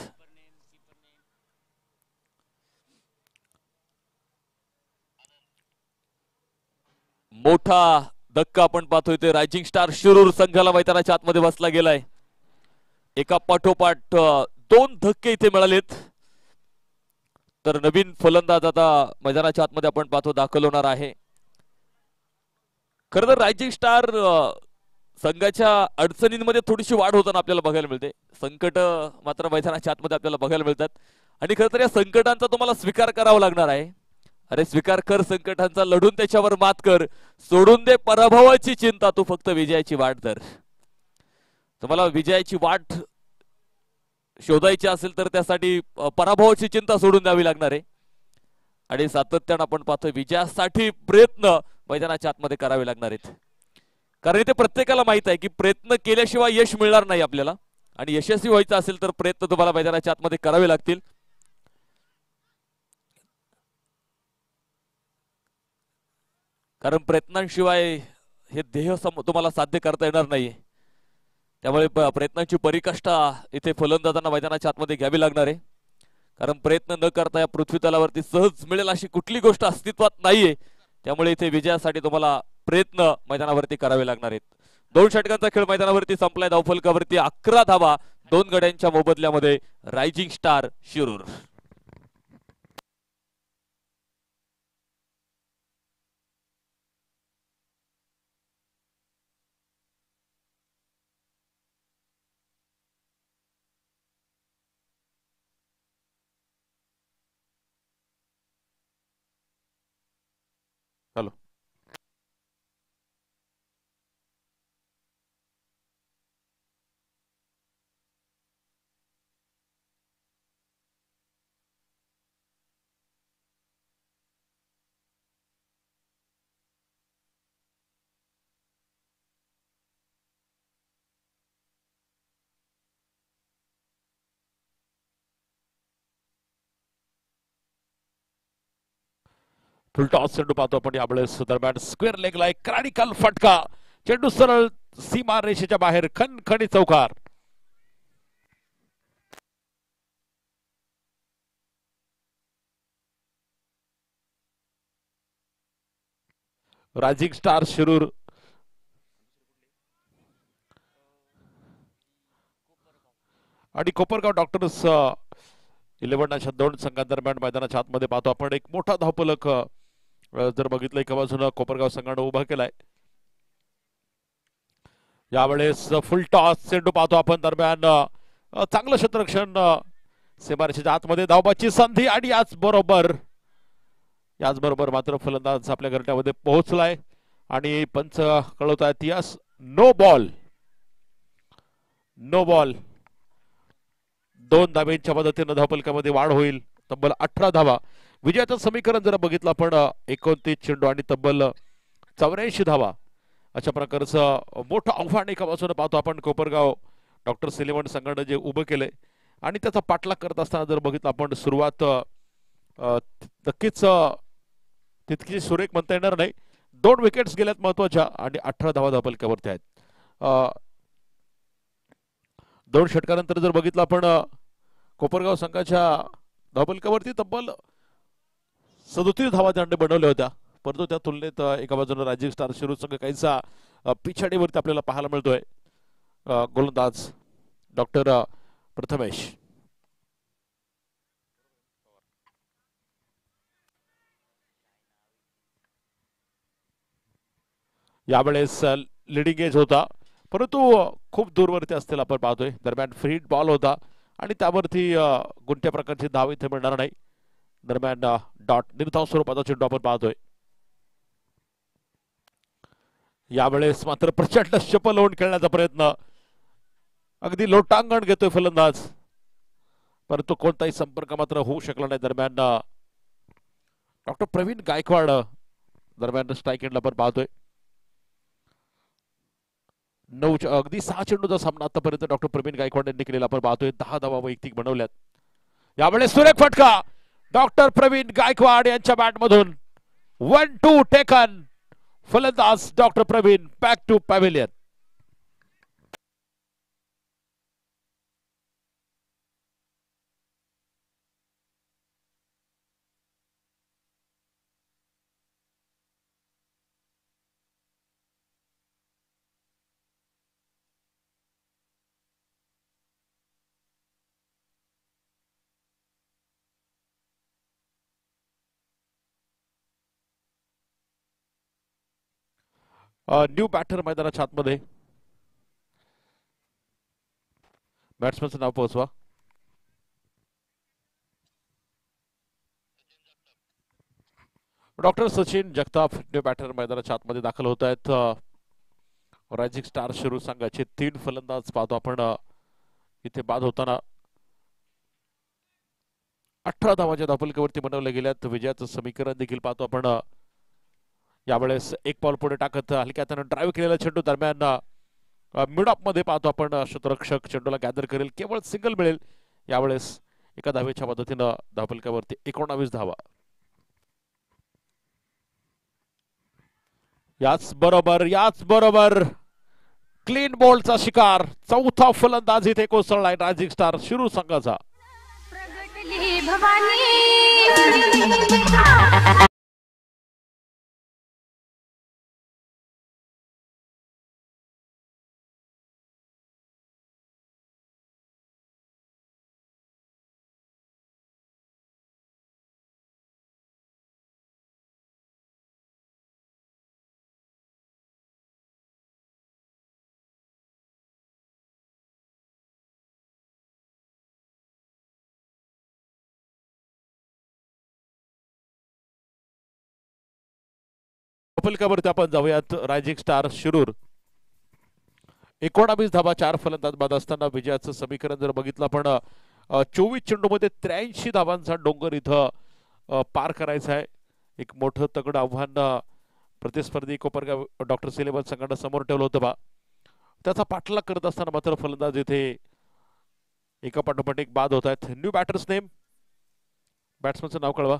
मोठा धक्का आपण पाहतोय ते रायझिंग स्टार शिरूर संघाला मैदानाच्या आतमध्ये बसला गेलाय. एका पाठोपाठ दोन धक्के इथे मिळालेत. तर नवीन फलंदाज आता मैदानाच्या आतमध्ये आपण पाहतो दाखल होणार आहे. खरं तर रायझिंग स्टार संघाच्या अडचणींमध्ये थोडीशी वाढ होताना आपल्याला बघायला मिळते. संकट मात्र मैदानाच्या आतमध्ये आपल्याला बघायला मिळतात आणि खरं तर या संकटांचा तुम्हाला स्वीकार करावा लागणार आहे. अरे स्वीकार कर संकटांचा, लढून त्याच्यावर मात कर. सोडून दे पराभवाची चिंता, तू फक्त विजयाची वाट धर. तुम्हाला विजयाची वाट शोधायची असेल तर त्यासाठी पराभवाची चिंता सोडून द्यावी लागणार आहे आणि सातत्यानं आपण पाहतोय विजयासाठी प्रयत्न मैदानाच्या आतमध्ये करावे लागणार आहेत. कारण इथे प्रत्येकाला माहित आहे की प्रयत्न केल्याशिवाय यश मिळणार नाही आपल्याला आणि यशस्वी व्हायचं असेल तर प्रयत्न तुम्हाला मैदानाच्या आतमध्ये करावे लागतील. कारण प्रयत्नांशिवाय हे ध्येय तुम्हाला साध्य करता येणार नाहीये. त्यामुळे प्रयत्नांची परिकाष्ठा इथे फलंदाजांना मैदानाच्या आतमध्ये घ्यावी लागणार आहे. कारण प्रयत्न न करता या पृथ्वी तलावरती सहज मिळेल अशी कुठली गोष्ट अस्तित्वात नाहीये. त्यामुळे इथे विजयासाठी तुम्हाला प्रयत्न मैदानावरती करावे लागणार आहेत. 2 षटकांचा खेळ मैदानावरती संपलाय. धावफलकावरती 11 धावा 2 गड्यांच्या मोबदल्यामध्ये rising star Shirur. Hello full toss चेंडू पाहतो आपण यावेळेस दरम्यान स्क्वेअर लेगला एक क्रॅडिकल फटका. चेंडू सरळ सीमा रेषेच्या बाहेर खणखणी चौकार. रायझिंग स्टार शिरूर आणि कोपरगाव डॉक्टर्स 11 अशा 2 संघांदरम्यान मैदानाच्या आतमध्ये पाहतो आपण एक मोठा धावफलक जर बघितलं एका बाजूनं कोपरगाव संघानं उभा केलाय. यावेळेस फुल टॉस चेंडू पाहतो आपण दरम्यान चांगलं क्षेत्ररक्षण सीमारेषेच्या आतमध्ये धावबाची संधी आणि याचबरोबर मात्र फलंदाज आपल्या घरट्यामध्ये पोहोचलाय आणि पंच कळवत आहेत यस नो बॉल. 2 धावेंच्या मदतीने धावफलकामध्ये वाढ होईल. तब्बल 18 धावा. विजयाचं समीकरण जर बघितलं आपण 29 चेंडू आणि तब्बल 84 धावा अशा प्रकारचं मोठं आव्हान एका बाजूने पाहतो आपण कोपरगाव डॉक्टर 11 संघानं जे उभं केलंय आणि त्याचा पाठलाग करत असताना जर बघितलं आपण सुरुवात नक्कीच तितकी सुरेख म्हणता येणार नाही. 2 विकेट्स गेल्यात महत्वाच्या आणि 18 धावा धावफलकावरती आहेत. 2 षटकानंतर जर बघितलं आपण कोपरगाव संघाच्या धावफलकावरती तब्बल 37 धावा त्यांनी बनवल्या होत्या. परंतु त्या तुलनेत एका बाजूने रायझिंग स्टार शिरूर संघ काहीसा पिछाडीवरती आपल्याला पाहायला मिळतोय. गोलंदाज डॉक्टर प्रथमेश. यावेळेस लिडिंग एज होता परंतु खूप दूरवरती असलेला आपण पाहतोय. दरम्यान फ्री बॉल होता आणि त्यावरती कोणत्या प्रकारची धाव इथे मिळणार नाही. दरम्यान डॉट निर्धाव स्वरूपाचा चेंडू आपण पाहतोय. यावेळेस मात्र प्रचंड चपल होऊन खेळण्याचा प्रयत्न, अगदी लोटांगण घेतोय फलंदाज, परंतु कोणताही संपर्क मात्र होऊ शकला नाही. दरम्यान डॉक्टर प्रवीण गायकवाड दरम्यान स्ट्राईक एंडला आपण पाहतोय. अगदी 6 चेंडूचा सामना आतापर्यंत डॉक्टर प्रवीण गायकवाड यांनी केलेला आपण पाहतोय. 10 धावा वैयक्तिक बनवल्यात. यावेळेस सुरेख फटका डॉक्टर प्रवीण गायकवाड यांच्या बॅटमधून. 1-2 टेकन. फलंदाज doctor Praveen back to pavilion. New batter मैदानाच्या आतमध्ये. बॅट्समनचं नाव पोहोचवा. Doctor Sachin Jagtap new batter मैदानाच्या आतमध्ये दाखल होत आहेत. रायझिंग स्टार शिरूर संघाचे 3 फलंदाज पाहतो आपण इथे बाद होताना. 18 धावांच्या धावफलकावरती बनवल्या गेल्यात. विजयाचं समीकरण देखील पाहतो आपण. यावेळेस एक पाऊल पुढे टाकत हलक्या हाताने ड्राईव्ह केलेला चेंडू. दरम्यान मिडऑफ मध्ये पाहतो आपण क्षेत्ररक्षक चेंडूला गॅदर करेल, केवळ सिंगल मिळेल. यावेळेस एका धावेच्या मदतीनं धावफलकावरती 19 धावा. याच बरोबर क्लीन बॉलचा शिकार. चौथा फलंदाज इथे कोसळलाय रायझिंग स्टार शिरूर संघाचा. धावफलकावरती आपण जाऊयात. रायझिंग स्टार शिरूर 19 धावा, 4 फलंदाज बाद असताना विजयाचं समीकरण जर बघितलं आपण 24 चेंडूमध्ये 83 धावांचा डोंगर इथं पार करायचा आहे. एक मोठं तगड आव्हान प्रतिस्पर्धी कोपरगाव डॉक्टर सिलेबस संघानं समोर ठेवलं होतं बा. त्याचा पाठलाग करत असताना मात्र फलंदाज इथे एका पाठोपाठ एक बाद होत आहेत. New batters name. बॅट्समनचं नाव कळवा.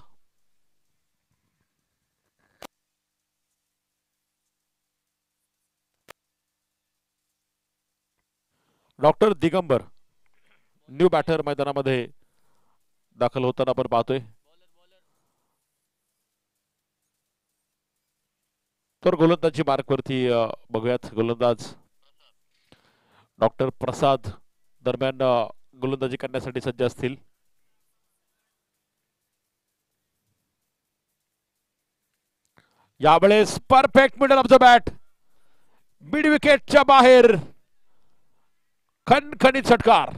डॉक्टर दिगंबर न्यू बॅटर मैदानामध्ये दाखल होताना आपण पाहतोय. तर गोलंदाजी मार्कवरती बघूयात. गोलंदाज डॉक्टर प्रसाद दरम्यान गोलंदाजी करण्यासाठी सज्ज असतील. यावेळेस perfect middle of the bat, mid विकेटच्या बाहेर खणखणीत षटकार.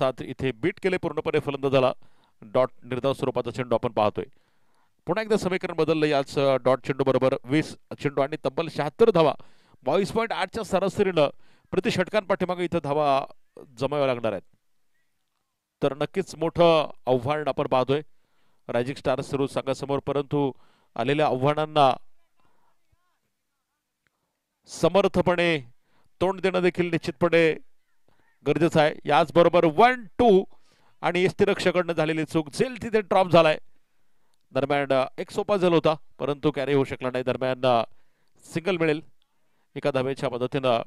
साथ इथे बीट केले पूर्णपणे फलंदाजाला. डॉट निर्धाव स्वरूपाचा चेंडू आपण पाहतोय. पुन्हा एकदा समीकरण बदललं याच डॉट चेंडू बरोबर 20 चेंडू आणि तब्बल 76 धावा 22.8च्या सरासरीनं प्रति षटकांपाठीमागे इथं धावा जमाव्या लागणार आहेत. तर नक्कीच मोठं आव्हान आपण पाहतोय रायझिंग स्टार्स सुरू संघासमोर. परंतु आलेल्या आव्हानांना समर्थपणे तोंड देणं देखील निश्चितपणे गरजेचं आहे. याचबरोबर 1-2 आणि यष्टीरक्षकाकडनं झालेली चूक झेल तिथे ड्रॉप झालाय. दरम्यान एक सोपा झेल होता परंतु कॅरी होऊ शकला नाही. दरम्यान सिंगल मिळेल एका धावेच्या मदतीनं.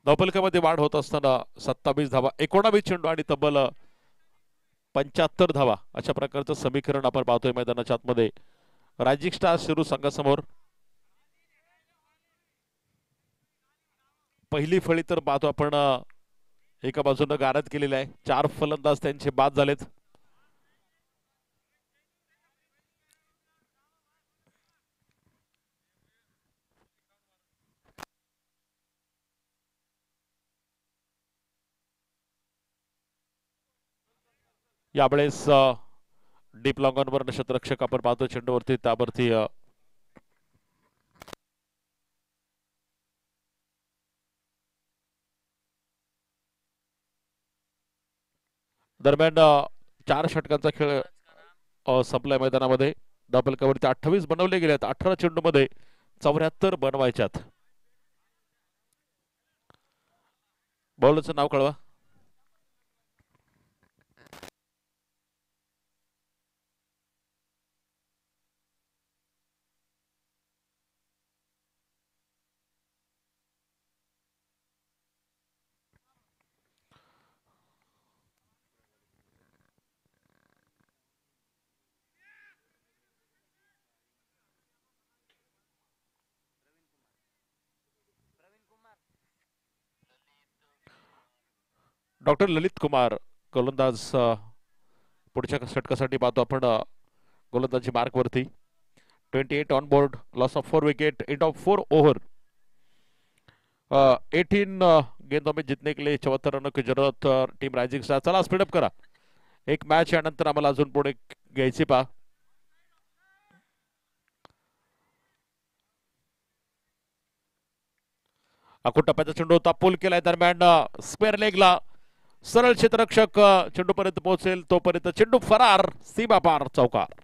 धावफलकामध्ये वाढ होत असताना 27 धावा 19 चेंडू आणि तब्बल 75 धावा अशा प्रकारचं समीकरण आपण पाहतोय मैदानाच्या आतमध्ये रायझिंग स्टार्स शिरू संघासमोर. पहिली फळी तर पाहतो आपण एका बाजूनं गारद केलेली आहे. 4 फलंदाज त्यांचे बाद झालेत. यावेळेस डीप लॉंगॉनवर क्षेत्ररक्षक आपण पाहतो चेंडूवरती त्यावरती दरम्यान 4 षटकांचा खेळ संपलाय मैदानामध्ये. धावफलकावरती 28 बनवले गेलेत. 18 चेंडू मध्ये 74 बनवायच्यात. बॉलरचं नाव कळवा. डॉक्टर ललित कुमार गोलंदाज. पुढच्या षटकासाठी पाहतो आपण गोलंदाजी मार्क वरती. 28 on board. Loss of 4 wicket. End of 4 over. 18 गेंदों में जीतने के लिए 74 रनों की जरूरत टीम रायझिंग स्टार. चला स्पीडअप करा. एक मॅच यानंतर आम्हाला अजून पुढे घ्यायची पहा. आखूड टप्प्याचा चेंडू होता. पूल केलाय. दरम्यान स्क्वेअर लेगला सरळ क्षेत्ररक्षक चेंडूपर्यंत पोहोचेल तोपर्यंत चेंडू फरार. सीमा पार चौकार.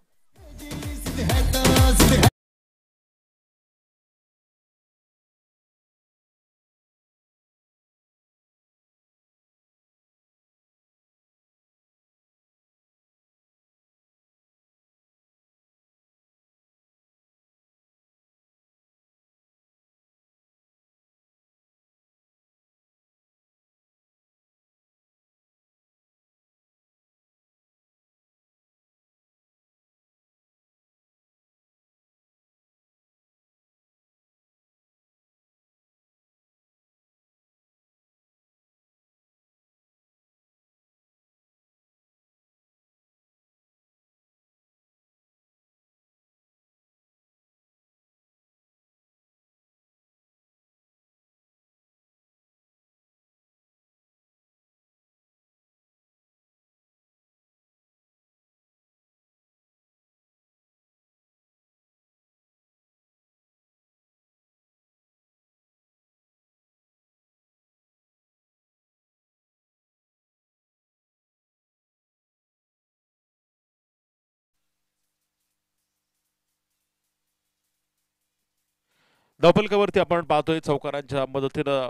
धावफलकावरती आपण पाहतोय चौकारांच्या मदतीनं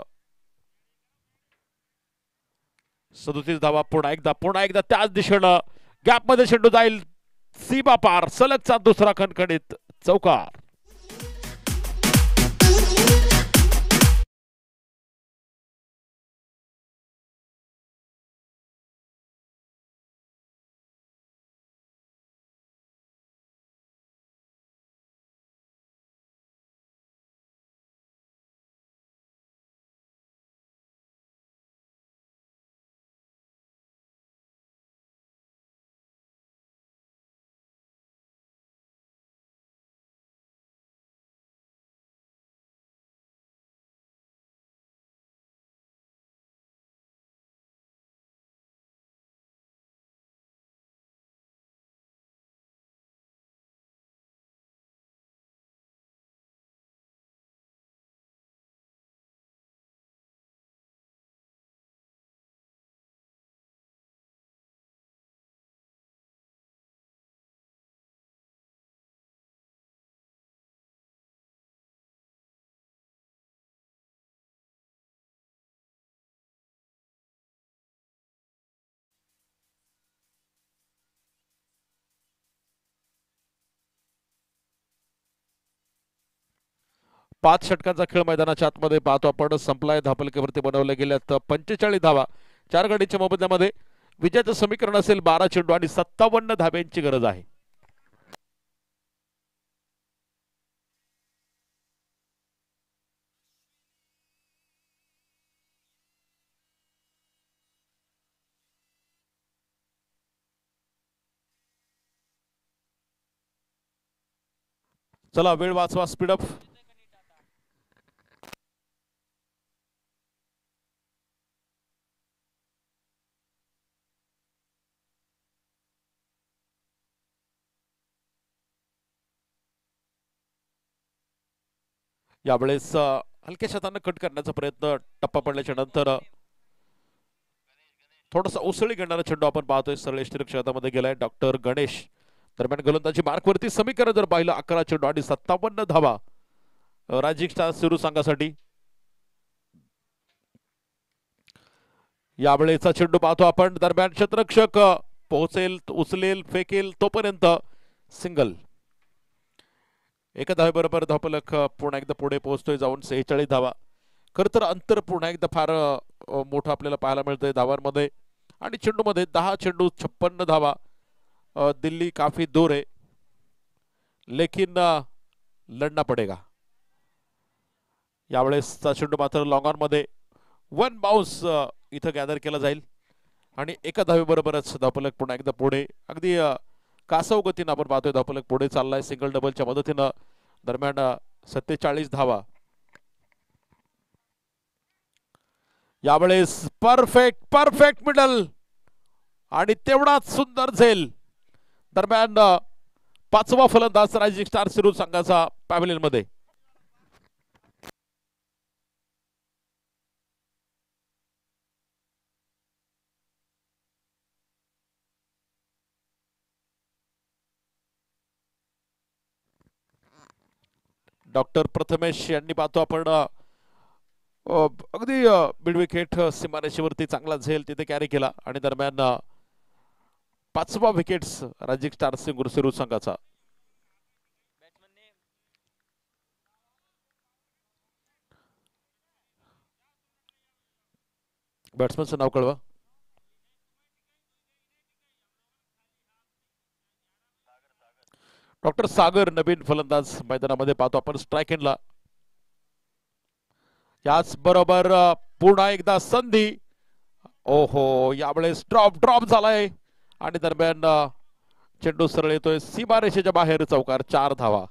37 धावा. पुन्हा एकदा त्याच दिशेनं गॅप मध्ये चेंडू जाईल. सीमा पार. सलगचा दुसरा खणखणीत चौकार. 5 षटकांचा खेळ मैदानाच्या आतमध्ये पाहतो आपण संपलाय. धापलकेवरती बनवल्या गेल्यात 45 धावा 4 गडीच्या मोबदल्यामध्ये. विजयाचं समीकरण असेल 12 चेंडू आणि 57 धाब्यांची गरज आहे. चला वेळ वाचवा, स्पीडअप. यावेळेस हलक्या शतानं कट करण्याचा प्रयत्न, टप्पा पडल्याच्या नंतर थोडासा उसळी घेणारा चेंडू आपण पाहतोय. सरळ यष्टिरक्षक क्षेत्रामध्ये गेलाय डॉक्टर गणेश. दरम्यान गोलंदाजी मार्कवरती समीकरण जर पाहिलं 11 चेंडू आणि 57 धावा रायझिंग स्टार्स सुरू संघासाठी. यावेळेचा चेंडू पाहतो आपण. दरम्यान क्षेत्ररक्षक पोहोचेल, उचलेल, फेकेल तोपर्यंत सिंगल. एका धावेबरोबर धावफलक पुन्हा एकदा पुढे पोहोचतोय जाऊन 46 धावा. खर तर अंतर पुन्हा एकदा फार मोठं आपल्याला पाहायला मिळतंय धावांमध्ये. आणि चेंडूमध्ये 10 चेंडू 56 धावा. दिल्ली काफी दूर है लेकिन लढना पडेगा. यावेळेसचा चेंडू मात्र लॉंग ऑन मध्ये 1 बाउन्स इथं गॅदर केला जाईल आणि एका धावेबरोबरच धावफलक पुन्हा एकदा पुढे. अगदी कासव गतीनं आपण पाहतोय धावफलक पुढे चाललाय सिंगल डबलच्या मदतीनं. दरम्यान 47 धावा. यावेळेस परफेक्ट परफेक्ट मिडल आणि तेवढाच सुंदर झेल. दरम्यान 5वा फलंदाज रायझिंग स्टार सिरू संघाचा पॅव्हलियन मध्ये. डॉक्टर प्रथमेश यांनी पाहतो आपण अगदी मिड विकेट सीमारेषेवरती चांगला झेल तिथे कॅरी केला आणि दरम्यान 5वा विकेट्स रायझिंग स्टार सिरू संघाचा. बॅट्समनचं नाव कळवा. डॉक्टर सागर नवीन फलंदाज मैदानामध्ये पाहतो आपण स्ट्राइक एंडला. याच बरोबर पुन्हा एकदा संधी. ओहो यावेळेस ड्रॉप झालाय आणि दरम्यान चेंडू सरळ येतोय सीमारेषेच्या बाहेर. चौकार 4 धावा.